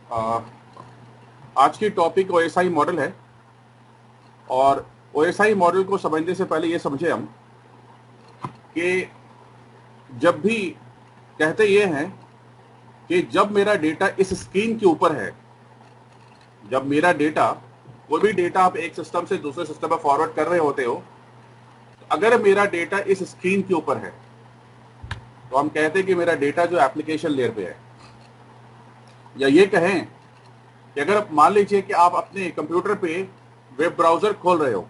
आ, आज की topic OSI model है। और ओएसआई मॉडल को समझने से पहले ये समझे हम कि जब भी कहते ये हैं कि जब मेरा डेटा इस स्क्रीन के ऊपर है, जब मेरा डेटा, कोई भी डेटा आप एक सिस्टम से दूसरे सिस्टम में फॉरवर्ड कर रहे होते हो, तो अगर मेरा डेटा इस स्क्रीन के ऊपर है तो हम कहते हैं कि मेरा डेटा जो एप्लीकेशन लेयर पे है। या ये कहें कि अगर मान लीजिए कि आप अपने कंप्यूटर पे वेब ब्राउजर खोल रहे हो,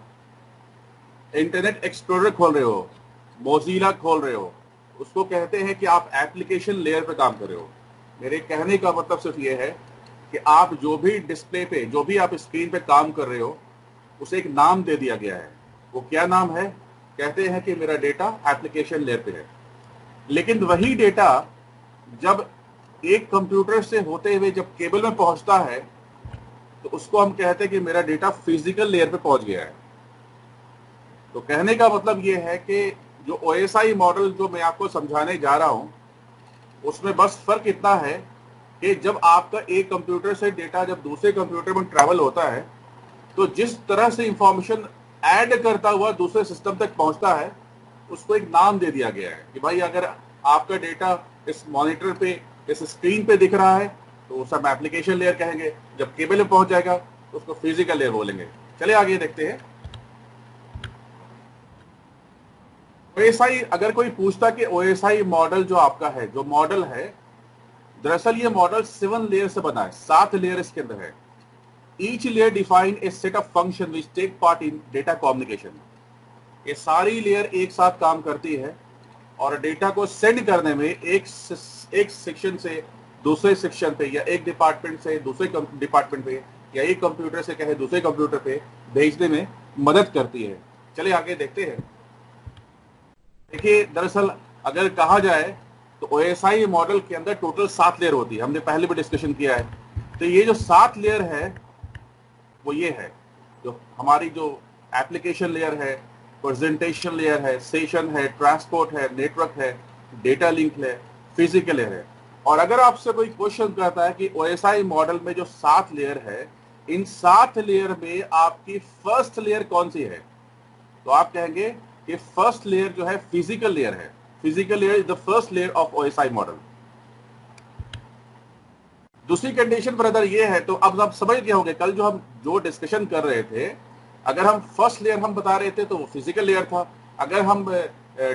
इंटरनेट एक्सप्लोरर खोल रहे हो, मोजिला खोल रहे हो, उसको कहते हैं कि आप एप्लीकेशन लेयर पे काम कर रहे हो। मेरे कहने का मतलब सिर्फ ये है कि आप जो भी डिस्प्ले पे, जो भी आप स्क्रीन पे काम कर रहे हो, उसे एक नाम दे दिया गया है। वो क्या नाम है? कहते हैं कि मेरा डेटा एप्लीकेशन लेयर पे है। लेकिन वही डेटा जब एक कंप्यूटर से होते हुए जब केबल में पहुंचता है तो उसको हम कहते हैं कि मेरा डेटा फिजिकल लेयर पे पहुंच गया है। तो कहने का मतलब ये है कि जो ओएसआई मॉडल जो मैं आपको समझाने जा रहा हूं, उसमें बस फर्क इतना है कि जब आपका एक कंप्यूटर से डेटा जब दूसरे कंप्यूटर में ट्रैवल होता है तो जिस तरह से इंफॉर्मेशन ऐड करता हुआ दूसरे सिस्टम तक पहुंचता है, उसको एक नाम दे दिया गया है कि भाई अगर आपका डेटा इस मॉनिटर पे, इस स्क्रीन पे दिख रहा है तो उसे हम एप्लीकेशन लेयर कहेंगे। जब केबल में पहुंच जाएगा तो उसको फिजिकल लेयर बोलेंगे। चलिए आगे देखते हैं। ओएसआई, अगर कोई पूछता कि ओएसआई मॉडल जो आपका है, जो मॉडल है, दरअसल ये मॉडल 7 लेयर से बना है, 7 लेयर इसके अंदर है। Each layer define a set of function which take part in data communication. ये सारी लेयर एक साथ काम करती है और डेटा को सेंड करने में एक सेक्शन से दूसरे सेक्शन पे, या एक डिपार्टमेंट से दूसरे डिपार्टमेंट पे, या एक कंप्यूटर से कहे दूसरे कंप्यूटर पे भेजने में मदद करती है। चलिए आगे देखते हैं। देखिए, दरअसल अगर कहा जाए तो ओएसआई मॉडल के अंदर टोटल 7 लेयर होती है। हमने पहले भी डिस्कशन किया है। तो ये जो 7 लेयर है वो ये है, जो हमारी जो एप्लीकेशन लेयर है, प्रेजेंटेशन लेयर है, सेशन है, ट्रांसपोर्ट है, नेटवर्क है, डेटा लिंक है, फिजिकल लेयर है। और अगर आपसे कोई क्वेश्चन करता है कि ओएसआई मॉडल में जो 7 लेयर है, इन 7 लेयर में आपकी फर्स्ट लेयर कौन सी है, तो आप कहेंगे कि फर्स्ट लेयर जो है फिजिकल लेयर है। Physical layer is the first layer of OSI model. दूसरी कंडीशन ब्रदर ये है, तो अब आप समझ गए होंगे कल जो हम जो डिस्कशन कर रहे थे, अगर हम फर्स्ट लेयर हम बता रहे थे तो वो फिजिकल लेयर था। अगर हम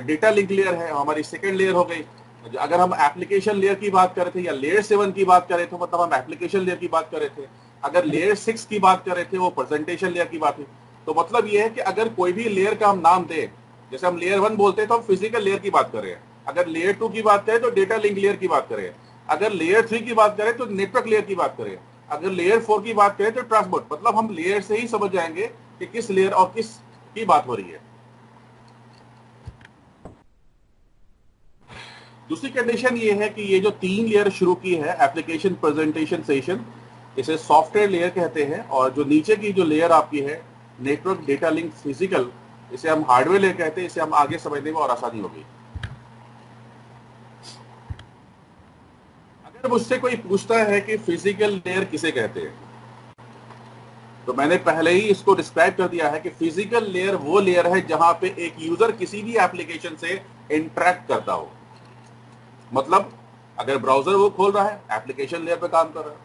डेटा लिंक लेयर है, हमारी सेकंड लेयर हो गई। अगर हम एप्लीकेशन लेयर की बात कर रहे थे या लेयर 7 की बात कर रहे थे, मतलब हम एप्लीकेशन लेयर की बात कर रहे थे। अगर लेयर 6 की बात कर रहे थे, वो प्रेजेंटेशन लेयर की बात है। तो मतलब ये है कि अगर कोई भी लेयर का हम नाम दे, जैसे हम लेयर 1 बोलते हैं तो हम फिजिकल लेयर की बात कर रहे हैं। अगर लेयर 2 की बात करें तो डेटा लिंक लेयर की बात करें। अगर लेयर 3 की बात करें तो नेटवर्क लेयर की बात करें। अगर लेयर 4 की बात करें तो ट्रांसपोर्ट। मतलब हम लेयर से ही समझ जाएंगे कि किस लेयर और किस की बात हो रही है। दूसरी कंडीशन ये है कि ये जो 3 लेयर शुरू की है, एप्लीकेशन, प्रेजेंटेशन, सेशन, इसे सॉफ्टवेयर लेयर कहते हैं। और जो नीचे की जो लेयर आपकी है, नेटवर्क, डेटा लिंक, फिजिकल, इसे हम हार्डवेयर लेयर कहते हैं। इसे हम आगे समझने में और आसानी होगी। अगर मुझसे कोई पूछता है कि फिजिकल लेयर किसे कहते हैं, तो मैंने पहले ही इसको डिस्क्राइब कर दिया है कि फिजिकल लेयर वो लेयर है जहां पे एक यूजर किसी भी एप्लीकेशन से इंटरेक्ट करता हो। मतलब अगर ब्राउजर वो खोल रहा है, एप्लीकेशन लेयर पे काम कर रहा है।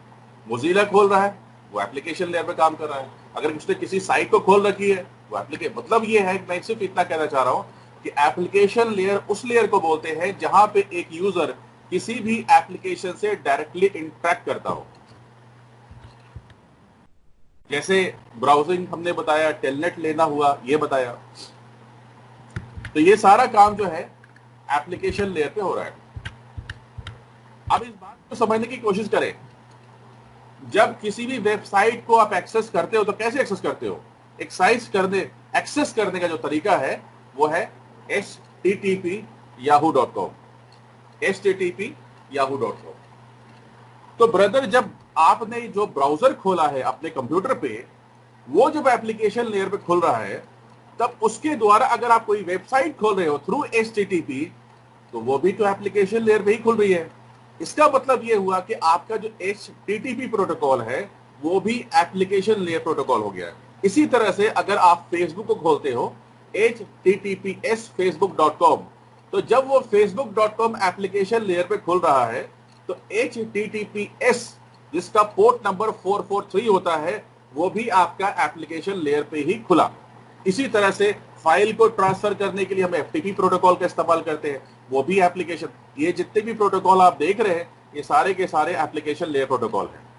मोजिला खोल रहा है, वो एप्लीकेशन लेयर पे काम कर रहा है। अगर उसने किसी साइट को खोल रखी है, वो एप्लीकेशन, मतलब ये है, मैं सिर्फ इतना कहना चाह रहा हूं कि एप्लीकेशन लेयर उस लेयर को बोलते हैं जहां पे एक यूजर किसी भी एप्लीकेशन से डायरेक्टली इंटरेक्ट करता हो। जैसे ब्राउजिंग हमने बताया, टेलनेट लेना हुआ, ये बताया। तो ये सारा काम जो है एप्लीकेशन लेयर पे हो रहा है। अब इस बात को समझने की कोशिश करें। जब किसी भी वेबसाइट को आप एक्सेस करते हो तो कैसे एक्सेस करते हो? एक्सेस करने का जो तरीका है वो है http yahoo.com। http yahoo.com। तो ब्रदर, जब आपने जो ब्राउजर खोला है अपने कंप्यूटर पे, वो जब एप्लीकेशन लेयर पे खुल रहा है, तब उसके द्वारा अगर आप कोई वेबसाइट खोल रहे हो थ्रू http, तो वो भी तो एप्लीकेशन लेयर पे ही खुल रही है। इसका मतलब ये हुआ कि आपका जो HTTP प्रोटोकॉल है वो भी एप्लीकेशन लेयर प्रोटोकॉल हो गया है। इसी तरह से अगर आप फेसबुक को खोलते हो https facebook.com, तो जब वो facebook.com एप्लीकेशन लेयर पे खुल रहा है तो https जिसका पोर्ट नंबर 443 होता है वो भी आपका एप्लीकेशन लेयर पे ही खुला। इसी तरह से फाइल को ट्रांसफर करने के लिए हम FTP प्रोटोकॉल का इस्तेमाल करते हैं, वो भी एप्लीकेशन। ये जितने भी प्रोटोकॉल आप देख रहे हैं ये सारे के सारे एप्लीकेशन लेयर प्रोटोकॉल हैं।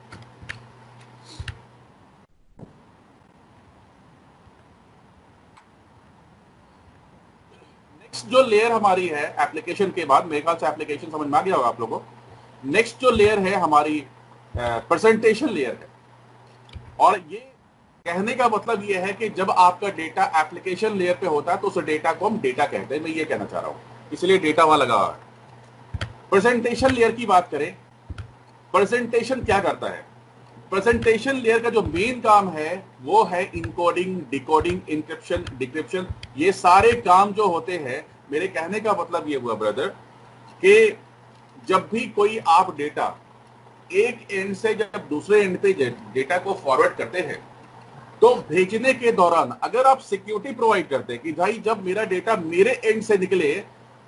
नेक्स्ट जो लेयर हमारी है एप्लीकेशन के बाद, मेरे ख्याल से एप्लीकेशन समझ में आ गया होगा आप लोगों को। नेक्स्ट जो लेयर है हमारी प्रेजेंटेशन लेयर है। और ये कहने का मतलब ये है कि जब आपका डेटा एप्लीकेशन लेयर पे होता है तो उस डेटा को हम डेटा कहते हैं, मैं ये कहना चाह रहा हूं, इसलिए डेटा वहां लगा हुआ है। प्रेजेंटेशन लेयर की बात करें, प्रेजेंटेशन क्या करता है? प्रेजेंटेशन लेयर का जो मेन काम है वो है इनकोडिंग, डिकोडिंग, इंक्रिप्शन, डिक्रिप्शन। ये सारे काम जो होते हैं, मेरे कहने का मतलब ये हुआ ब्रदर कि जब भी कोई आप डेटा एक एंड से जब दूसरे एंड पे डेटा को फॉरवर्ड करते हैं तो भेजने के दौरान अगर आप सिक्योरिटी प्रोवाइड करते हैं कि भाई जब मेरा डेटा मेरे एंड से निकले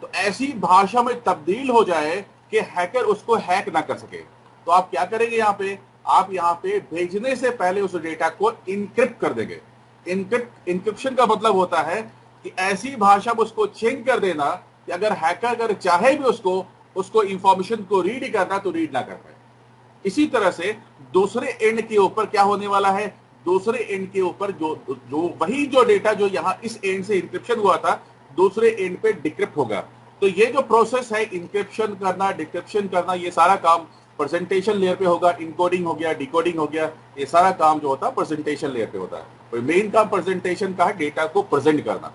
तो ऐसी भाषा में तब्दील हो जाए कि हैकर उसको हैक ना कर सके, तो आप क्या करेंगे? यहाँ पे आप यहाँ पे भेजने से पहले उस डेटा को इनक्रिप्ट कर देंगे। इंक्रिप्शन का मतलब होता है कि ऐसी भाषा में उसको चेंज कर देना कि अगर हैकर अगर चाहे भी उसको इंफॉर्मेशन को रीड करना तो रीड ना कर पाए। इसी तरह से दूसरे एंड के ऊपर क्या होने वाला है? दूसरे एंड के ऊपर जो वही जो डेटा जो यहाँ इस एंड से इंक्रिप्शन हुआ था दूसरे एंड पे डिक्रिप्ट होगा। तो ये जो प्रोसेस है इंक्रिप्शन करना, डिक्रिप्शन करना, ये सारा काम प्रेजेंटेशन लेयर पे होगा। इनकोडिंग हो गया, डिकोडिंग हो गया, ये सारा काम जो होता है प्रेजेंटेशन लेयर पे होता है। तो मेन काम प्रेजेंटेशन का है डेटा को प्रेजेंट करना।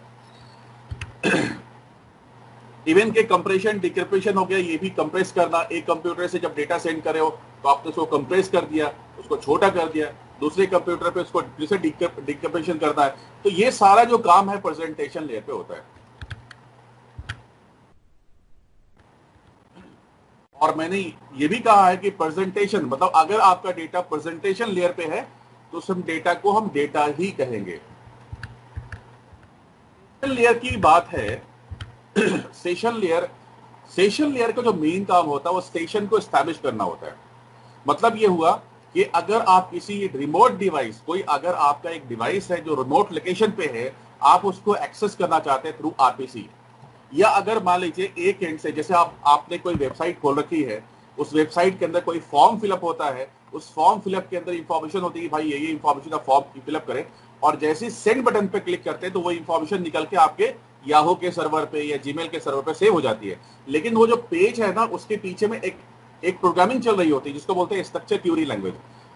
इवन के कंप्रेशन, डिक्रिप्शन हो गया, ये भी कंप्रेस करना। एक कंप्यूटर से जब डेटा सेंड करे हो तो आपने उसको कंप्रेस कर दिया, उसको छोटा कर दिया, दूसरे कंप्यूटर पे उसको फिर से डिक्रिप्शन करना है। तो ये सारा जो काम है प्रेजेंटेशन लेयर पे होता है। और मैंने ये भी कहा है कि प्रेजेंटेशन मतलब अगर आपका डेटा प्रेजेंटेशन लेयर पे है तो उस डेटा को हम डेटा ही कहेंगे। लेयर की बात है सेशन लेयर का जो मेन काम होता है वो स्टेशन को एस्टैब्लिश करना होता है। मतलब ये हुआ कि अगर आप किसी रिमोट डिवाइस, कोई अगर आपका एक डिवाइस है जो रिमोट लोकेशन पे है, आप उसको एक्सेस करना चाहते हैं थ्रू आरपीसी, या अगर मान लीजिए एक एंड से जैसे आपने कोई वेबसाइट खोल रखी है, उस वेबसाइट के अंदर कोई फॉर्म फिलअप होता है, उस फॉर्म फिलअप के अंदर इंफॉर्मेशन होती है भाई ये इंफॉर्मेशन का फॉर्म फिलअप करें, और जैसे सेंड बटन पे क्लिक करते हैं तो वो इंफॉर्मेशन निकल के आपके याहू के सर्वर पे या जीमेल के सर्वर पे सेव हो जाती है। लेकिन वो जो पेज है ना उसके पीछे में एक प्रोग्रामिंग चल रही होती है जिसको बोलते हैं स्ट्रक्चर क्यूरी लैंग्वेज।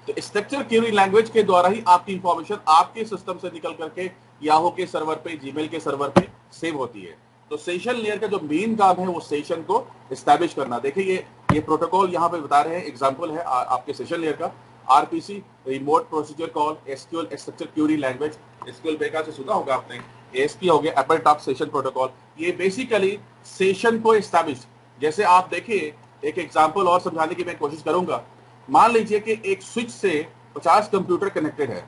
तो स्ट्रक्चर क्यूरी लैंग्वेज के द्वारा ही आपकी इंफॉर्मेशन आपके सिस्टम से निकल करके याहू के सर्वर पे, जीमेल के सर्वर पे सेव होती है। तो सेशन लेयर का जो मेन काम है वो सेशन को एस्टैब्लिश करना। देखिए ये प्रोटोकॉल यहाँ पे बता रहे हैं, एग्जांपल है आपके सेशन लेयर का। RPC remote procedure call, SQL structure Curie language, SQL बेकार से सुना होगा आपने, एएसपी हो गया एपल टॉप सेशन प्रोटोकॉल। ये बेसिकली सेशन को एस्टैब्लिश, जैसे आप देखिए एक एग्जांपल और समझाने की मैं कोशिश करूंगा। मान लीजिए कि एक स्विच से 50 कंप्यूटर कनेक्टेड है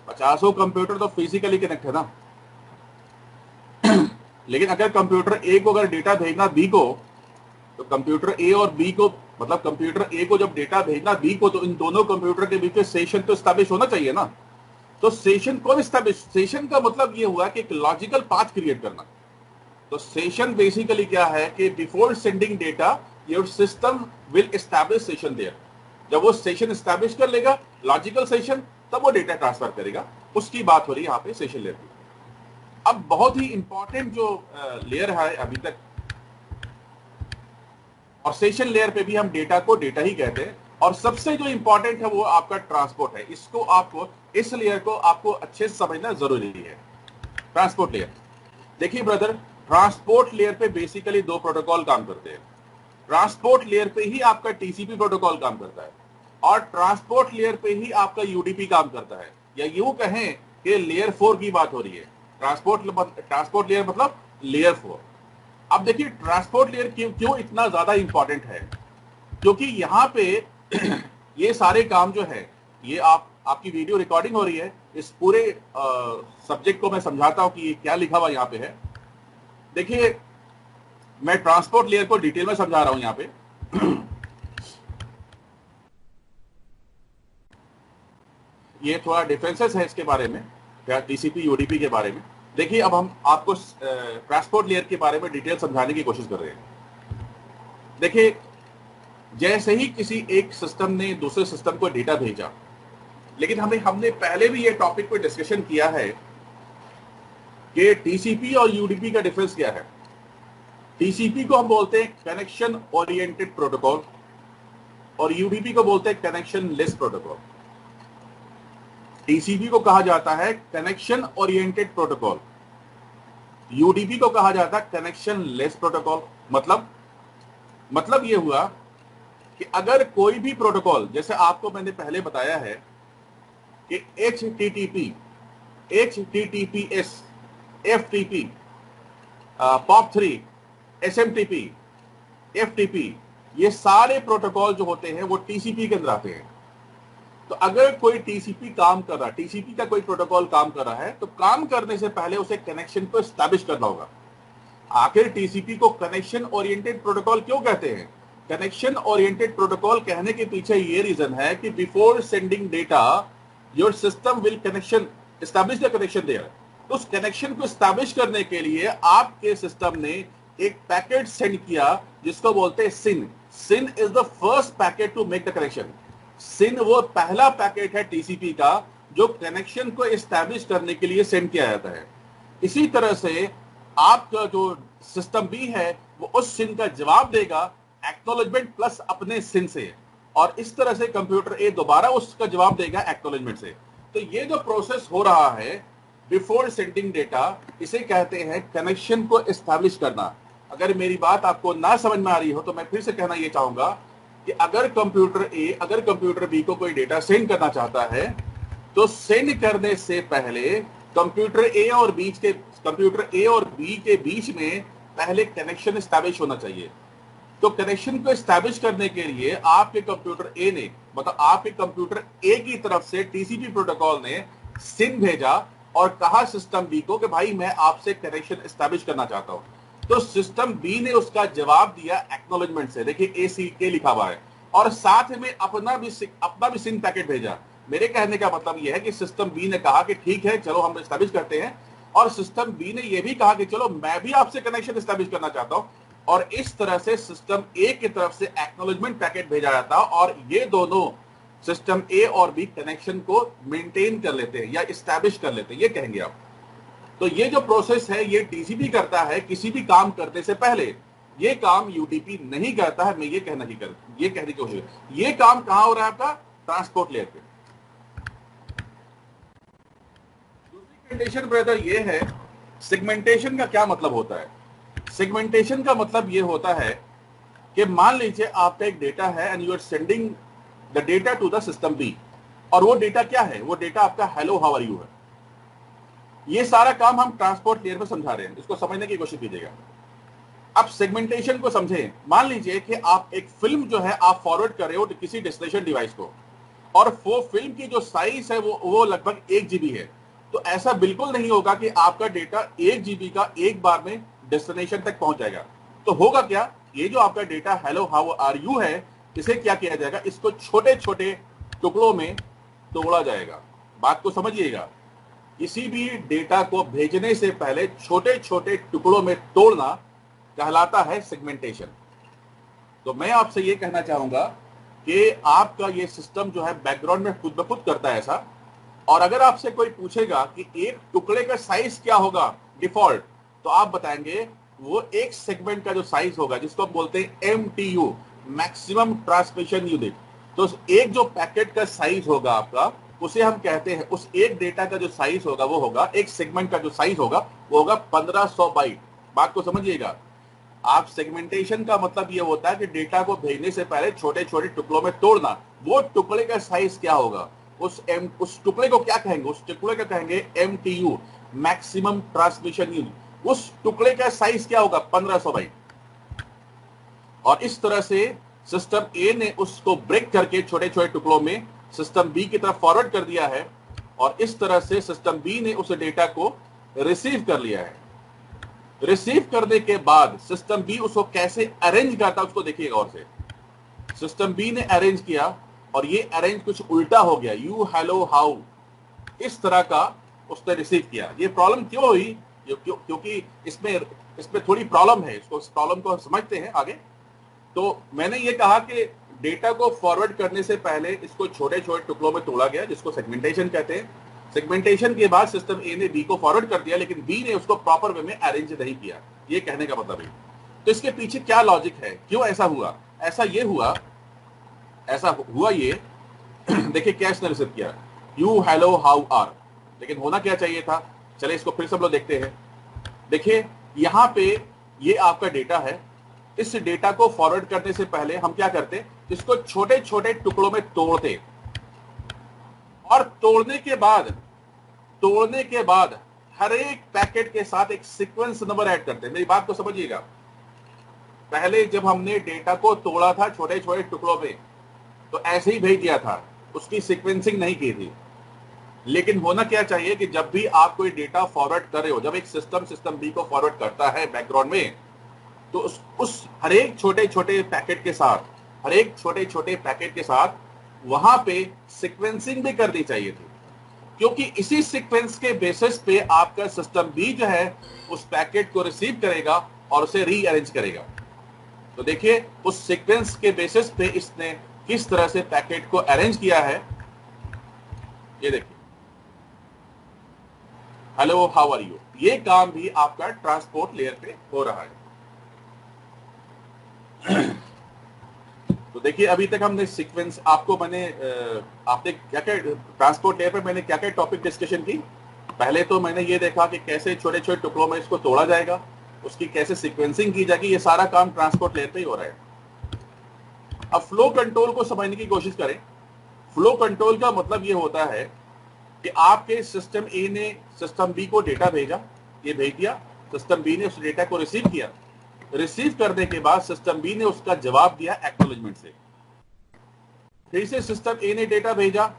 50 कंप्यूटर तो फिजिकली कनेक्ट है ना, लेकिन अगर कंप्यूटर ए को अगर डेटा भेजना बी को, तो कंप्यूटर ए और बी को, मतलब कंप्यूटर ए को जब डेटा भेजना बी को, तो इन दोनों कंप्यूटर के बीच में सेशन तो एस्टैब्लिश होना चाहिए ना। तो सेशन कौन एस्टैब्लिश? सेशन का मतलब ये हुआ कि एक लॉजिकल पाथ क्रिएट करना। तो सेशन बेसिकली क्या है कि before sending data your system will establish session there. जब वो सेशन एस्टैब्लिश कर लेगा लॉजिकल सेशन, तब वो डेटा ट्रांसफर करेगा। उसकी बात हो रही है यहाँ पे सेशन लेयर की। अब बहुत ही इंपॉर्टेंट जो लेयर है अभी तक, और सेशन लेयर पे भी हम डेटा को डेटा ही कहते हैं, और सबसे जो इंपॉर्टेंट है वो आपका ट्रांसपोर्ट है। इसको आपको, इस लेयर को आपको अच्छे से समझना जरूरी है। ट्रांसपोर्ट लेयर, देखिए ब्रदर, ट्रांसपोर्ट लेयर पे बेसिकली दो प्रोटोकॉल काम करते हैं। ट्रांसपोर्ट लेयर पे ही आपका टीसीपी प्रोटोकॉल काम करता है, और ट्रांसपोर्ट लेयर पे ही आपका यूडीपी काम करता है, या यूं कहें कि लेयर 4 की बात हो रही है। ट्रांसपोर्ट लेयर मतलब लेयर 4। अब देखिए ट्रांसपोर्ट लेयर क्यों इतना ज्यादा इंपॉर्टेंट है। क्योंकि यहाँ पे ये सारे काम जो है, ये आपकी वीडियो रिकॉर्डिंग हो रही है, इस पूरे सब्जेक्ट को मैं समझाता हूं कि ये क्या लिखा हुआ यहाँ पे है। देखिए, मैं ट्रांसपोर्ट लेयर को डिटेल में समझा रहा हूं यहाँ पे। ये थोड़ा डिफरेंसेस है इसके बारे में, या टीसीपी यूडीपी के बारे में। देखिए, अब हम आपको ट्रांसपोर्ट लेयर के बारे में डिटेल समझाने की कोशिश कर रहे हैं। देखिए, जैसे ही किसी एक सिस्टम ने दूसरे सिस्टम को डेटा भेजा, लेकिन हमने पहले भी ये टॉपिक पे डिस्कशन किया है कि टीसीपी और यूडीपी का डिफरेंस क्या है। टीसीपी को हम बोलते हैं कनेक्शन ओरिएंटेड प्रोटोकॉल, और यूडीपी को बोलते हैं कनेक्शन लेस प्रोटोकॉल। टीसीपी को कहा जाता है कनेक्शन ओरिएंटेड प्रोटोकॉल, यूडीपी को कहा जाता है कनेक्शन लेस प्रोटोकॉल। मतलब ये हुआ कि अगर कोई भी प्रोटोकॉल, जैसे आपको मैंने पहले बताया है कि HTTP, HTTPS, FTP, POP3, SMTP, FTP, ये सारे प्रोटोकॉल जो होते हैं वो टीसीपी के अंदर आते हैं। तो अगर कोई टीसीपी काम कर रहा है, टीसीपी का कोई प्रोटोकॉल काम कर रहा है, तो काम करने से पहले उसे कनेक्शन को एस्टैब्लिश करना होगा। आखिर टीसीपी को कनेक्शन ओरिएंटेड प्रोटोकॉल क्यों कहते हैं? कनेक्शन ओरिएंटेड प्रोटोकॉल कहने के पीछे ये रीजन है कि before sending data your system will connection establish the connection there. तो उस कनेक्शन को एस्टैब्लिश करने के लिए आपके सिस्टम ने एक पैकेट सेंड किया जिसको बोलते हैं SYN. SYN is the first packet to make the connection. SYN वो पहला पैकेट है टीसीपी का जो कनेक्शन को एस्टैब्लिश करने के लिए सेंड किया जाता है। इसी तरह से आपका जो सिस्टम बी है वो उस सिन का जवाब देगा एक्नॉलेजमेंट प्लस अपने सिन से, और इस तरह से कंप्यूटर ए दोबारा उसका जवाब देगा एक्नॉलेजमेंट से। तो ये जो प्रोसेस हो रहा है बिफोर सेंडिंग डेटा, इसे कहते हैं कनेक्शन को एस्टैब्लिश करना। अगर मेरी बात आपको ना समझ में आ रही हो तो मैं फिर से कहना ये चाहूंगा कि अगर कंप्यूटर बी को कोई डेटा सेंड करना चाहता है तो सेंड करने से पहले कंप्यूटर ए और बी के बीच में पहले कनेक्शन एस्टैब्लिश होना चाहिए। तो कनेक्शन को एस्टैब्लिश करने के लिए आपके कंप्यूटर ए ने, मतलब आपके कंप्यूटर ए की तरफ से टीसीपी प्रोटोकॉल ने सिन भेजा और कहा सिस्टम बी को कि भाई मैं आपसे कनेक्शन एस्टैब्लिश करना चाहता हूं। तो सिस्टम बी ने उसका जवाब दिया एक्नॉलेजमेंट से, देखिए ACK लिखा हुआ है, और साथ में अपना भी सिन पैकेट भेजा। मेरे कहने का मतलब यह है कि सिस्टम बी ने कहा कि ठीक है चलो हम एस्टैब्लिश करते हैं, और सिस्टम बी ने यह भी कहा कि चलो मैं भी आपसे कनेक्शन एस्टैब्लिश करना चाहता हूं, और इस तरह से सिस्टम ए की तरफ से एक्नॉलेजमेंट पैकेट भेजा जाता है, और ये दोनों सिस्टम ए और बी कनेक्शन को मेंटेन कर लेते हैं या एस्टैब्लिश कर लेते हैं, ये कहेंगे आप। तो ये जो प्रोसेस है ये टीसीपी करता है किसी भी काम करने से पहले। ये काम यूडीपी नहीं करता है, मैं ये कहने की कोशिश। ये काम कहां हो रहा है आपका? ट्रांसपोर्ट लेयर पे। दूसरी कंडीशन ब्रदर ये है, सेगमेंटेशन का क्या मतलब होता है? सेगमेंटेशन का मतलब ये होता है कि मान लीजिए आपका एक डेटा है and you are sending the data to the system B, और वो डेटा क्या है? वो डेटा आपका हेलो हाउ आर यू है। ये सारा काम हम ट्रांसपोर्ट लेयर में समझा रहे हैं, इसको समझने की कोशिश कीजिएगा। अब सेगमेंटेशन को समझें। मान लीजिए कि आप एक फिल्म जो है आप फॉरवर्ड कर रहे हो किसी डेस्टिनेशन डिवाइस को, और वो फिल्म की जो साइज है वो लगभग 1 GB है। तो ऐसा बिल्कुल नहीं होगा कि आपका डेटा 1 GB का एक बार में डेस्टिनेशन तक पहुंच जाएगा। तो होगा क्या? ये जो आपका data hello how are you है, इसे क्या किया जाएगा? इसको छोटे छोटे टुकड़ों में तोड़ा जाएगा। बात को समझिएगा, किसी भी डेटा को भेजने से पहले छोटे छोटे टुकड़ों में तोड़ना कहलाता है सेगमेंटेशन। तो मैं आपसे ये कहना चाहूंगा कि आपका ये सिस्टम जो है बैकग्राउंड में खुद ब खुद करता है ऐसा, और अगर आपसे कोई पूछेगा कि एक टुकड़े का साइज क्या होगा डिफॉल्ट, तो आप बताएंगे वो एक सेगमेंट का जो साइज होगा, जिसको हम बोलते हैं MTU, मैक्सिमम ट्रांसमिशन यूनिट। तो एक जो पैकेट का साइज होगा आपका, उसे हम कहते हैं, उस एक डेटा का जो साइज होगा वो होगा, एक सेगमेंट का जो साइज होगा वो होगा 1500 बाइट। बात को समझिएगा। आप सेगमेंटेशन का मतलब ये होता है कि डेटा को भेजने से पहले छोटे छोटे टुकड़ों में तोड़ना। वो टुकड़े का साइज क्या होगा, उस टुकड़े को क्या कहेंगे? उस टुकड़े को कहेंगे MTU, मैक्सिमम ट्रांसमिशन यूनिट। उस टुकड़े का साइज क्या होगा? 1500 बाइट। और इस तरह से सिस्टम ए ने उसको ब्रेक करके छोटे छोटे टुकड़ों में सिस्टम बी की तरफ फॉरवर्ड कर दिया है और इस तरह से सिस्टम बी ने उस डेटा को रिसीव कर लिया है। रिसीव करने के बाद सिस्टम बी उसको कैसे अरेंज करता है उसको देखिए गौर से। सिस्टम बी ने अरेंज किया और ये अरेंज कुछ उल्टा हो गया, यू हेलो हाउ, इस तरह का उसने रिसीव किया। ये प्रॉब्लम क्यों हुई? क्योंकि इसमें थोड़ी प्रॉब्लम है, इसको इस प्रॉब्लम को समझते हैं आगे। तो मैंने ये कहा कि डेटा को फॉरवर्ड करने से पहले इसको छोटे छोटे टुकड़ों में तोड़ा गया, जिसको सेगमेंटेशन कहते हैं। सेगमेंटेशन के बाद सिस्टम ए ने बी को फॉरवर्ड कर दिया, लेकिन बी ने उसको प्रॉपर वे में अरेंज नहीं किया। ये कहने का मतलब है। तो इसके पीछे क्या लॉजिक है, क्यों ऐसा हुआ? ऐसा हुआ ये देखिए क्या इसने रिसीव किया, यू हेलो हाउ आर, लेकिन होना क्या चाहिए था? चले इसको फिर सब लोग देखते हैं। देखिए यहां पे ये आपका डेटा है। इस डेटा को फॉरवर्ड करने से पहले हम क्या करते, इसको छोटे छोटे टुकड़ों में तोड़ते और तोड़ने के बाद हर एक पैकेट के साथ एक सीक्वेंस नंबर ऐड करते। मेरी बात को समझिएगा। पहले जब हमने डेटा को तोड़ा था छोटे छोटे टुकड़ों में तो ऐसे ही भेज दिया था, उसकी सीक्वेंसिंग नहीं की थी। लेकिन होना क्या चाहिए कि जब भी आप कोई डेटा फॉरवर्ड कर रहे हो, जब एक सिस्टम बी को फॉरवर्ड करता है बैकग्राउंड में, तो उस हर एक छोटे छोटे पैकेट के साथ वहां पे सीक्वेंसिंग भी करनी चाहिए थी, क्योंकि इसी सीक्वेंस के बेसिस पे आपका सिस्टम बी जो है उस पैकेट को रिसीव करेगा और उसे रीअरेंज करेगा। तो देखिए उस सीक्वेंस के बेसिस पे इसने किस तरह से पैकेट को अरेंज किया है। ये देखिए, हेलो हाउ आर यू, ये काम भी आपका ट्रांसपोर्ट लेयर पे हो रहा है। तो देखिए अभी तक हमने सीक्वेंस आपने क्या क्या ट्रांसपोर्ट लेयर पे मैंने क्या क्या टॉपिक डिस्कशन की। पहले तो मैंने ये देखा कि कैसे छोटे छोटे टुकड़ों में इसको तोड़ा जाएगा, उसकी कैसे सीक्वेंसिंग की जाएगी। ये सारा काम ट्रांसपोर्ट लेयर पे ही हो रहा है। अब फ्लो कंट्रोल को समझने की कोशिश करें। फ्लो कंट्रोल का मतलब ये होता है कि आपके सिस्टम ए ने सिस्टम बी को डेटा भेजा, ये भेज दिया, सिस्टम बी ने उस डेटा को रिसीव किया। रिसीव करने के बाद सिस्टम बी ने उसका जवाब दिया एक्नॉलेजमेंट से। फिर से सिस्टम ए ने डेटा भेजा,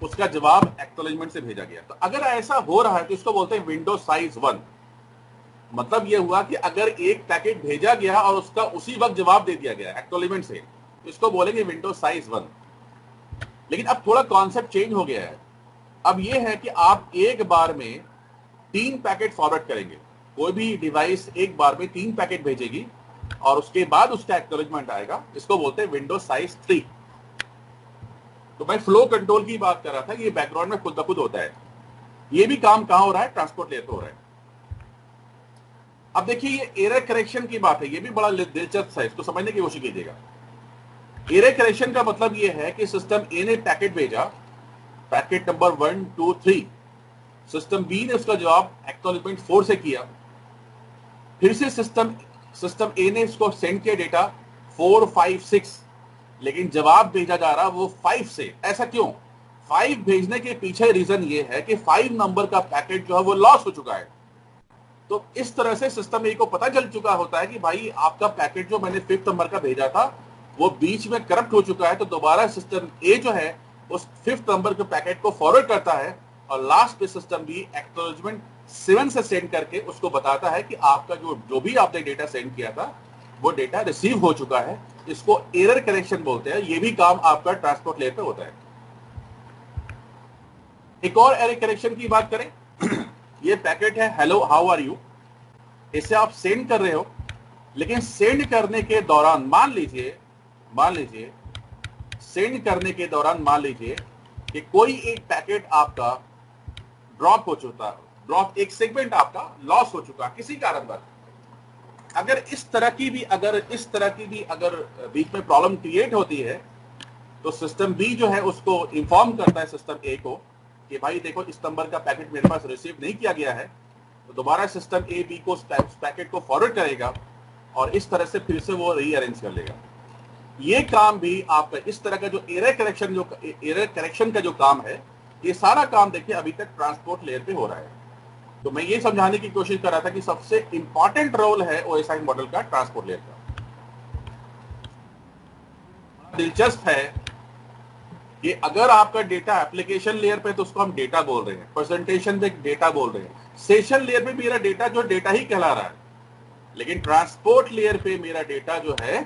उसका जवाब एक्नॉलेजमेंट से भेजा गया। तो अगर ऐसा हो रहा है तो इसको बोलते हैं विंडो साइज 1। मतलब यह हुआ कि अगर एक पैकेट भेजा गया और उसका उसी वक्त जवाब दे दिया गया एक्नॉलेजमेंट से, तो इसको बोलेंगे विंडो साइज 1। लेकिन अब थोड़ा कॉन्सेप्ट चेंज हो गया है। अब यह है कि आप एक बार में 3 पैकेट फॉरवर्ड करेंगे। कोई भी डिवाइस एक बार में 3 पैकेट भेजेगी और उसके बाद उसका एक्नॉलेजमेंट आएगा। इसको बोलते हैं विंडो साइज 3। तो मैं फ्लो कंट्रोल की बात कर रहा था कि ये बैकग्राउंड में खुद ब खुद होता है। ये भी काम कहां हो रहा है? ट्रांसपोर्ट लेयर पे हो रहा है। अब देखिए ये एरर करेक्शन की बात है, ये भी बड़ा दिलचस्प है, इसको समझने की कोशिश कीजिएगा। एरर करेक्शन का मतलब ये है कि सिस्टम ए ने पैकेट भेजा, पैकेट नंबर 1 2 3, सिस्टम बी ने उसका जवाब एक्नॉलेजमेंट 4 से किया। फिर से सिस्टम ए ने इसको सेंड किया डेटा 4 5 6, लेकिन जवाब भेजा जा रहा वो 5 से। ऐसा क्यों? 5 भेजने के पीछे रीजन ये है कि 5 नंबर का पैकेट जो है वो लॉस हो चुका है। तो इस तरह से सिस्टम ए को पता चल चुका होता है कि भाई आपका पैकेट जो मैंने 5th नंबर का भेजा था वो बीच में करप्ट हो चुका है। तो दोबारा सिस्टम ए जो है उस 5th नंबर के पैकेट को फॉरवर्ड करता है और लास्ट पे सिस्टम बी एक्नॉलेजमेंट 7 से सेंड करके उसको बताता है कि आपका जो भी आपने डेटा सेंड किया था वो डेटा रिसीव हो चुका है। इसको एरर करेक्शन बोलते हैं। ये भी काम आपका ट्रांसपोर्ट लेयर पे होता है। एक और एरर करेक्शन की बात करें, ये पैकेट है हेलो हाउ आर यू, इसे आप सेंड कर रहे हो, लेकिन सेंड करने के दौरान मान लीजिए सेंड करने के दौरान मान लीजिए कि कोई एक पैकेट आपका ड्रॉप हो चुका, एक सेगमेंट आपका लॉस हो चुका किसी कारणवश। अगर इस तरह की भी अगर बीच में प्रॉब्लम क्रिएट होती है तो सिस्टम बी जो है उसको इन्फॉर्म करता है सिस्टम ए को कि भाई देखो इस नंबर का पैकेट मेरे पास रिसीव नहीं किया गया है। तो दोबारा सिस्टम ए बी को उस पैकेट को फॉरवर्ड करेगा और इस तरह से फिर से वो रीअरेंज कर लेगा। ये काम भी आपका इस तरह का जो एरर करेक्शन का जो काम है, ये सारा काम देखिए अभी तक ट्रांसपोर्ट लेयर पे हो रहा है। तो मैं ये समझाने की कोशिश कर रहा था कि सबसे इंपॉर्टेंट रोल है ओएसआई मॉडल का ट्रांसपोर्ट लेयर का। दिलचस्प है कि अगर आपका डेटा एप्लीकेशन लेयर पे तो उसको हम डेटा बोल रहे हैं, प्रेजेंटेशन पे डेटा बोल रहे हैं, सेशन लेयर पे मेरा डेटा जो डेटा ही कहला रहा है, लेकिन ट्रांसपोर्ट लेयर पे मेरा डेटा जो है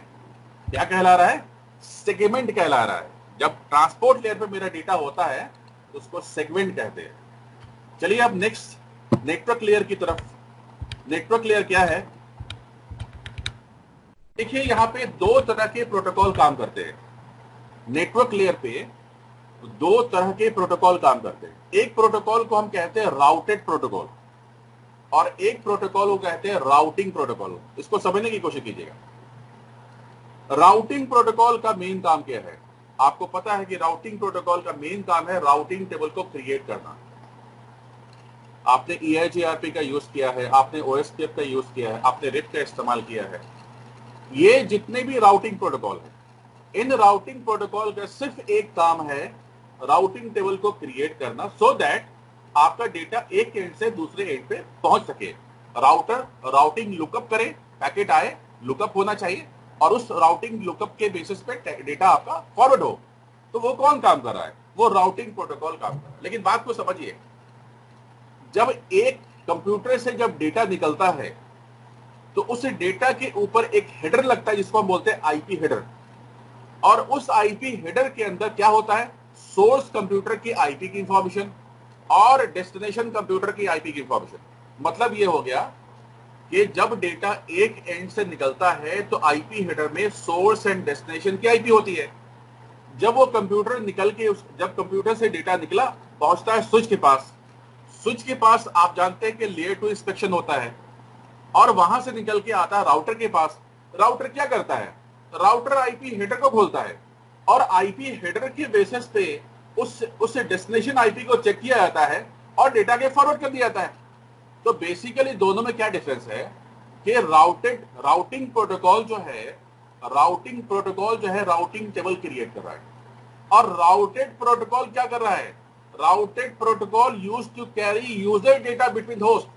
क्या कहला रहा है, सेगमेंट कहला रहा है। जब ट्रांसपोर्ट लेयर पे मेरा डेटा होता है तो उसको सेगमेंट कहते हैं। चलिए अब नेक्स्ट नेटवर्क लेयर की तरफ। नेटवर्क लेयर क्या है, देखिए यहां पे दो तरह के प्रोटोकॉल काम करते हैं। नेटवर्क लेयर पे दो तरह के प्रोटोकॉल काम करते हैं। एक प्रोटोकॉल को हम कहते हैं राउटेड प्रोटोकॉल और एक प्रोटोकॉल को कहते हैं राउटिंग प्रोटोकॉल। इसको समझने की कोशिश कीजिएगा। राउटिंग प्रोटोकॉल का मेन काम क्या है, आपको पता है कि राउटिंग प्रोटोकॉल का मेन काम है राउटिंग टेबल को क्रिएट करना। आपने EIGRP का यूज किया है, आपने OSPF का यूज किया है, आपने RIP का इस्तेमाल किया है। ये जितने भी राउटिंग प्रोटोकॉल है, इन राउटिंग प्रोटोकॉल का सिर्फ एक काम है राउटिंग टेबल को क्रिएट करना, सो दैट आपका डेटा एक एंड से दूसरे एंड पे पहुंच सके। राउटर राउटिंग लुकअप करे, पैकेट आए, लुकअप होना चाहिए और उस राउटिंग लुकअप के बेसिस पे डेटा आपका फॉरवर्ड हो। तो वो कौन काम कर रहा है, वो राउटिंग प्रोटोकॉल काम कर रहा है। लेकिन बात को समझिए, जब एक कंप्यूटर से जब डेटा निकलता है तो उस डेटा के ऊपर एक हेडर लगता है जिसको हम बोलते हैं IP हेडर, और उस IP हेडर के अंदर क्या होता है, सोर्स कंप्यूटर की IP की इंफॉर्मेशन और डेस्टिनेशन कंप्यूटर की IP की इंफॉर्मेशन। मतलब ये हो गया कि जब डेटा एक एंड से निकलता है तो IP हेडर में सोर्स एंड डेस्टिनेशन की IP होती है। जब वो कंप्यूटर निकल के जब कंप्यूटर से डेटा निकला पहुंचता है स्विच के पास, स्विच के पास आप जानते हैं कि लेयर 2 इंस्पेक्शन होता है और वहां से निकल के आता है राउटर के पास। राउटर क्या करता है, राउटर IP हेडर को खोलता है और IP हेडर के बेसिस पे उस डेस्टिनेशन IP को चेक किया जाता है और डेटा के फॉरवर्ड कर दिया जाता है। तो बेसिकली दोनों में क्या डिफरेंस है कि राउटिंग प्रोटोकॉल जो है राउटिंग टेबल क्रिएट कर रहा है और राउटेड प्रोटोकॉल क्या कर रहा है, routed protocol use to carry user data between host.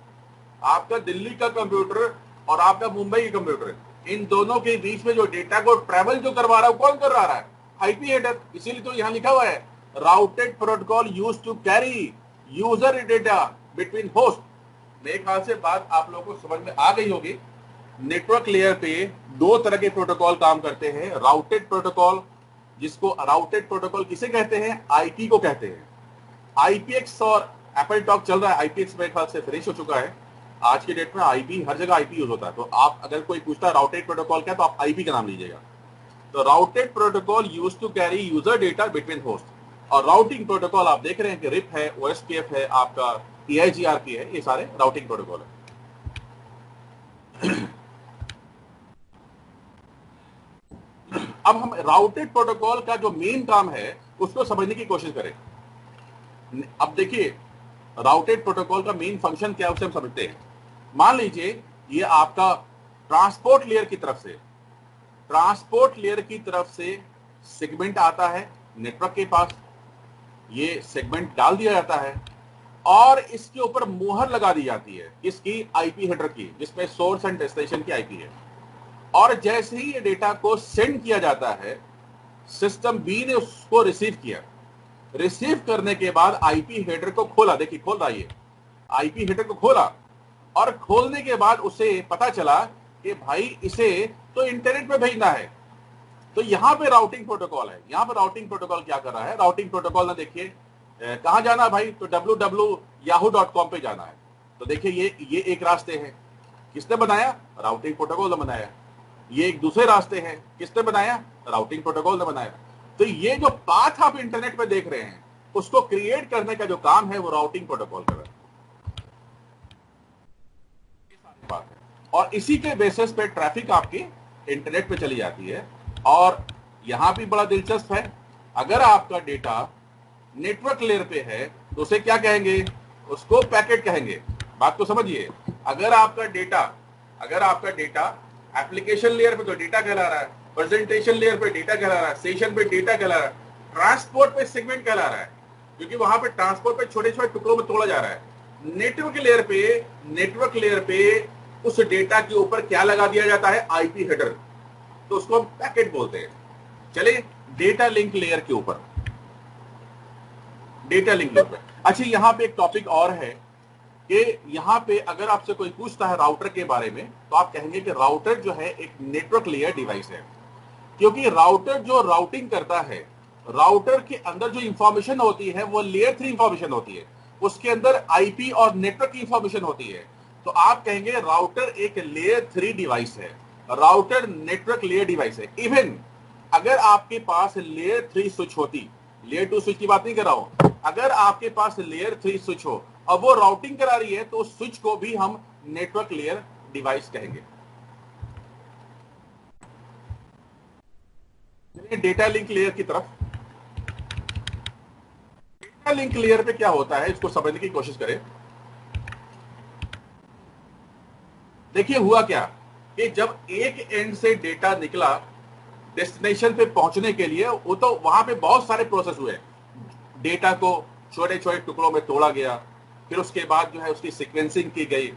आपका दिल्ली का कंप्यूटर और आपका मुंबई का कंप्यूटर, इन दोनों के बीच में जो डेटा को ट्रेवल जो करवा रहा है कौन कर रहा है, IP हेडर। इसीलिए तो यहां लिखा हुआ है routed protocol use to carry user data between host. मेरे ख्याल से बात आप लोगों को समझ में आ गई होगी। नेटवर्क लेयर पे दो तरह के प्रोटोकॉल काम करते हैं। राउटेड प्रोटोकॉल, जिसको राउटेड प्रोटोकॉल किसे कहते हैं, IP को कहते हैं। IPX और एप्पल टॉक चल रहा है, IPX मेरे ख्याल से फिनिश हो चुका है। आज की डेट में IP हर जगह IP यूज होता है। तो आप अगर कोई पूछता है राउटेड प्रोटोकॉल क्या, तो आप IP का नाम लीजिएगा। तो routed protocol use to carry user data between host, और राउटिंग प्रोटोकॉल आप देख रहे हैं कि RIP है, OSPF है, आपका EIGRP है, ये सारे राउटिंग प्रोटोकॉल है। अब हम राउटेड प्रोटोकॉल का जो मेन काम है उसको समझने की कोशिश करें। अब देखिए राउटेड प्रोटोकॉल का मेन फंक्शन क्या है उसे हम समझते हैं। मान लीजिए ये आपका ट्रांसपोर्ट लेयर की तरफ से सेगमेंट आता है नेटवर्क के पास, ये सेगमेंट डाल दिया जाता है और इसके ऊपर मुहर लगा दी जाती है इसकी IP हेडर की, जिसमें सोर्स एंड डेस्टिनेशन की IP है। और जैसे ही ये डेटा को सेंड किया जाता है, सिस्टम B ने उसको रिसीव किया। रिसीव करने के बाद IP हेडर को खोला, देखिए खोल रहा है, IP हेडर को खोला और खोलने के बाद उसे पता चला कि भाई इसे तो इंटरनेट पे भेजना है। तो यहां पे राउटिंग प्रोटोकॉल है। यहां पे राउटिंग प्रोटोकॉल क्या कर रहा है, राउटिंग प्रोटोकॉल ने देखिए कहां जाना है भाई, तो www.yahoo.com पे जाना है। तो देखिए ये एक रास्ते हैं, किसने बनाया, राउटिंग प्रोटोकॉल ने बनाया। ये एक दूसरे रास्ते हैं, किसने बनाया, राउटिंग प्रोटोकॉल ने बनाया। तो ये जो पाथ आप इंटरनेट पे देख रहे हैं उसको क्रिएट करने का जो काम है वो राउटिंग प्रोटोकॉल कर रहा है। और इसी के बेसिस पे ट्रैफिक आपकी इंटरनेट पे चली जाती है। और यहां भी बड़ा दिलचस्प है, अगर आपका डेटा नेटवर्क लेयर पे है तो उसे क्या कहेंगे, उसको पैकेट कहेंगे। बात को समझिए, अगर आपका डेटा एप्लीकेशन लेयर पे तो डेटा कहला रहा है, प्रेजेंटेशन लेयर पे डेटा कहला रहा है, सेशन पे डेटा कहला रहा है, ट्रांसपोर्ट पे सेगमेंट कहला रहा है, क्योंकि वहां पे ट्रांसपोर्ट पे छोटे छोटे टुकड़ों में तोड़ा जा रहा है। नेटवर्क लेयर पे उस डेटा के ऊपर क्या लगा दिया जाता है, IP हेडर, तो उसको हम पैकेट बोलते हैं। चलिए डेटा लिंक लेयर के ऊपर, डेटा लिंक लेयर पे। अच्छा, यहां पे एक टॉपिक और है कि यहां पे अगर आपसे कोई पूछता है राउटर के बारे में तो आप कहेंगे कि राउटर जो है एक नेटवर्क लेयर डिवाइस है, क्योंकि राउटर जो राउटिंग करता है, राउटर के अंदर जो इंफॉर्मेशन होती है वो लेयर 3 इंफॉर्मेशन होती है, उसके अंदर आईपी और नेटवर्क की इंफॉर्मेशन होती है। तो आप कहेंगे राउटर एक लेयर 3 डिवाइस है, राउटर नेटवर्क लेयर डिवाइस है। इवन अगर आपके पास लेयर 3 स्विच होती, लेयर 2 स्विच की बात नहीं कर रहा हूं, अगर आपके पास लेयर 3 स्विच हो और वो राउटिंग करा रही है तो उस स्विच को भी हम नेटवर्क लेयर डिवाइस कहेंगे। डेटा लिंक लेयर की तरफ, डेटा लिंक लेयर पे क्या होता है इसको समझने की कोशिश करें। देखिए हुआ क्या कि जब एक एंड से डेटा निकला डेस्टिनेशन पे पहुंचने के लिए, वो तो वहां पे बहुत सारे प्रोसेस हुए। डेटा को छोटे छोटे टुकड़ों में तोड़ा गया, फिर उसके बाद जो है उसकी सीक्वेंसिंग की गई,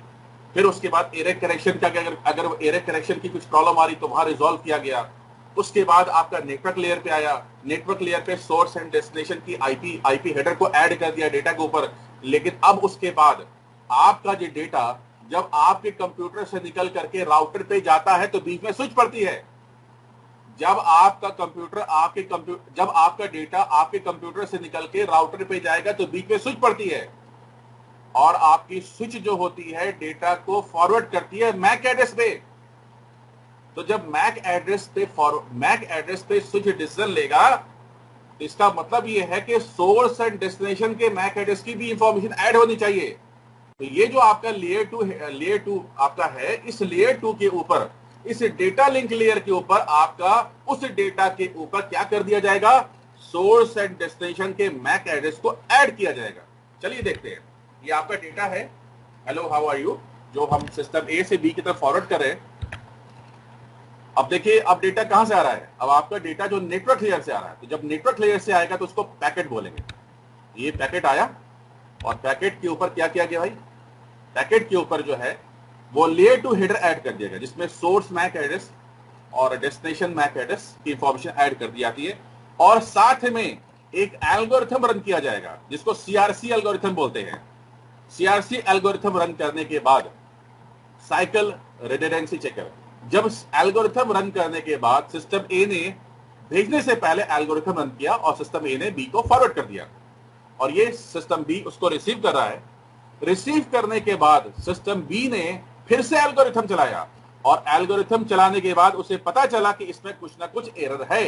फिर उसके बाद एरर करेक्शन का, अगर एरर करेक्शन की कुछ प्रॉब्लम आ रही तो वहां रिजॉल्व किया गया। उसके बाद आपका नेटवर्क लेयर पे आया, नेटवर्क लेयर पे सोर्स एंड डेस्टिनेशन की आईपी हेडर को ऐड कर दिया डेटा के ऊपर। लेकिन अब उसके बाद आपका जो डेटा जब आपके कंप्यूटर से निकल करके राउटर पे जाता है तो बीच में स्विच पड़ती है। जब आपका डेटा आपके कंप्यूटर से निकल के राउटर पे जाएगा तो बीच में स्विच पड़ती है, और आपकी स्विच जो होती है डेटा को फॉरवर्ड करती है मैक एड्रेस पे। तो जब मैक एड्रेस पे स्विच डिसीजन लेगा तो इसका मतलब ये है कि सोर्स एंड डेस्टिनेशन के मैक एड्रेस की भी इंफॉर्मेशन ऐड होनी चाहिए। तो ये जो आपका लेयर टू आपका है, इस लेयर 2 के ऊपर, इस डेटा लिंक लेयर के ऊपर आपका उस डेटा के ऊपर क्या कर दिया जाएगा, सोर्स एंड डेस्टिनेशन के मैक एड्रेस को ऐड किया जाएगा। चलिए देखते हैं, ये आपका डेटा है, हेलो हाउ आर यू, जो हम सिस्टम ए से बी की तरफ फॉरवर्ड कर रहे हैं। अब देखिए अब डेटा कहां से आ रहा है, अब आपका डेटा जो नेटवर्क लेयर से आ रहा है। तो जब नेटवर्क लेयर से आएगा तो उसको पैकेट बोलेंगे। ये पैकेट आया और पैकेट के ऊपर क्या किया गया भाई, पैकेट के ऊपर जो है वो लेयर 2 हेडर ऐड कर दिया गया, जिसमें सोर्स मैक एड्रेस और डेस्टिनेशन मैक एड्रेस की इंफॉर्मेशन ऐड कर दी जाती है। और साथ में एक एल्गोरिथम रन किया जाएगा जिसको सीआरसी एल्गोरिथम बोलते हैं। सीआरसी एल्गोरिथम रन करने के बाद साइकिल रिडंडेंसी चेकर, जब एल्गोरिथम रन करने के बाद सिस्टम ए ने भेजने से पहले एल्गोरिथम रन किया और सिस्टम ए ने बी को फॉरवर्ड कर दिया, और ये सिस्टम बी उसको रिसीव कर रहा है। रिसीव करने के बाद सिस्टम बी ने फिर से एल्गोरिथम चलाया, और एल्गोरिथम चलाने के बाद उसे पता चला कि इसमें कुछ ना कुछ एरर है।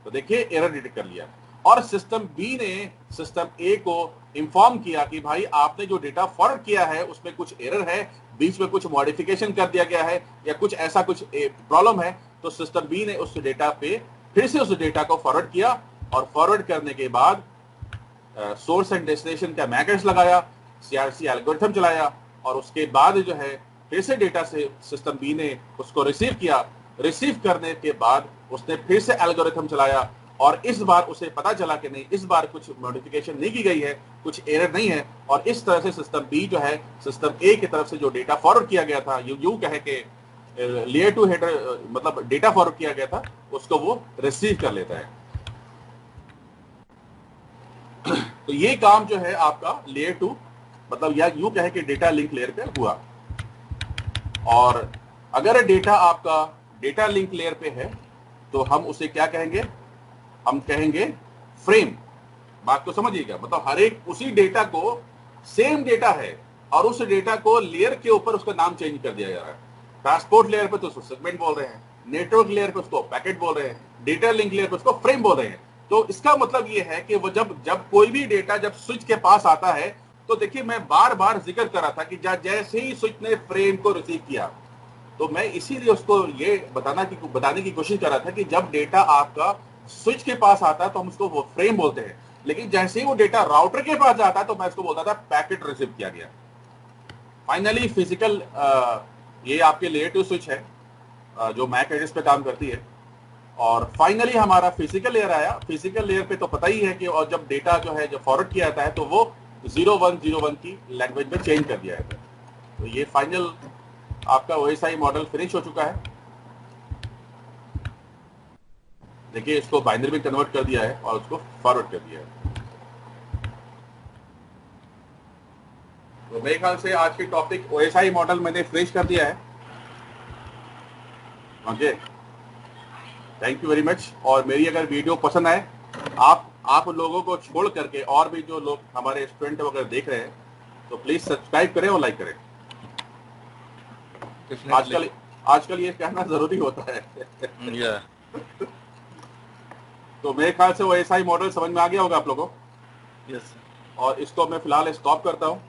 तो देखिए एरर डिटेक्ट कर लिया, और सिस्टम बी ने सिस्टम ए को इंफॉर्म किया कि भाई आपने जो डेटा फॉरवर्ड किया है उसमें कुछ एरर है, बीच में कुछ मॉडिफिकेशन कर दिया गया है या कुछ ऐसा कुछ प्रॉब्लम है। तो सिस्टम बी ने उस डेटा पे फिर से उस डेटा को फॉरवर्ड किया, और फॉरवर्ड करने के बाद सोर्स एंड डेस्टिनेशन का मैक एड्रेस लगाया, सीआरसी एल्गोरिथम चलाया, और उसके बाद जो है फिर से डेटा से सिस्टम बी ने उसको रिसीव किया। रिसीव करने के बाद उसने फिर से एल्गोरिथम चलाया, और इस बार उसे पता चला कि नहीं, इस बार कुछ मॉडिफिकेशन नहीं की गई है, कुछ एरर नहीं है, और इस तरह से सिस्टम बी जो है सिस्टम ए की तरफ से जो डेटा फॉरवर्ड किया गया था, यूं कहे कि लेयर 2 हेडर मतलब डेटा फॉरवर्ड किया गया था, उसको वो रिसीव कर लेता है। तो ये काम जो है आपका लेयर 2 मतलब या यूं कहे कि डेटा लिंक लेयर पे हुआ। और अगर डेटा आपका डेटा लिंक लेयर पे है तो हम उसे क्या कहेंगे, हम कहेंगे फ्रेम। बात को समझिएगा, मतलब हर एक उसी डेटा को, सेम डेटा है और उस डेटा को लेयर के ऊपर उसका नाम चेंज कर दिया जा रहा है। ट्रांसपोर्ट लेयर पे तो उसको सेगमेंट बोल रहे हैं, नेटवर्क लेयर पे उसको पैकेट बोल रहे हैं, डेटा लिंक लेयर पे उसको फ्रेम बोल रहे हैं। तो इसका मतलब ये है कि वो जब कोई भी डेटा जब स्विच के पास आता है, तो देखिए मैं बार बार जिक्र कर रहा था कि जैसे ही स्विच ने फ्रेम को रिसीव किया, तो मैं इसीलिए उसको ये बताने की कोशिश कर रहा था कि जब डेटा आपका स्विच के पास आता है तो हम उसको वो फ्रेम बोलते हैं, लेकिन जैसे ही वो डेटा राउटर के पास जाता है तो मैं इसको बोलता था पैकेट रिसीव किया गया। फाइनली फिजिकल ये आपके लेयर 2 स्विच है जो मैक एड्रेस पे काम करती है, और फाइनली हमारा फिजिकल लेयर आया। फिजिकल लेयर पे तो पता ही है कि और जब डेटा जो है जब फॉरवर्ड किया जाता है तो वो 0101 की लैंग्वेज में चेंज कर दिया जाता है। तो ये फाइनल आपका ओएसआई मॉडल फिनिश हो चुका है। देखिए इसको बाइनरी में कन्वर्ट कर दिया है और उसको फॉरवर्ड कर दिया है। तो मेरे ख्याल से आज की टॉपिक OSI मॉडल मैंने फिनिश कर दिया है। Okay, thank you very much. और मेरी अगर वीडियो पसंद आए, आप लोगों को छोड़ करके और भी जो लोग हमारे स्टूडेंट वगैरह देख रहे हैं, तो प्लीज सब्सक्राइब करें और लाइक करें। आजकल ये कहना जरूरी होता है। तो मेरे ख्याल से OSI मॉडल समझ में आ गया होगा आप लोगों को। यस। और इसको मैं फिलहाल स्टॉप करता हूँ।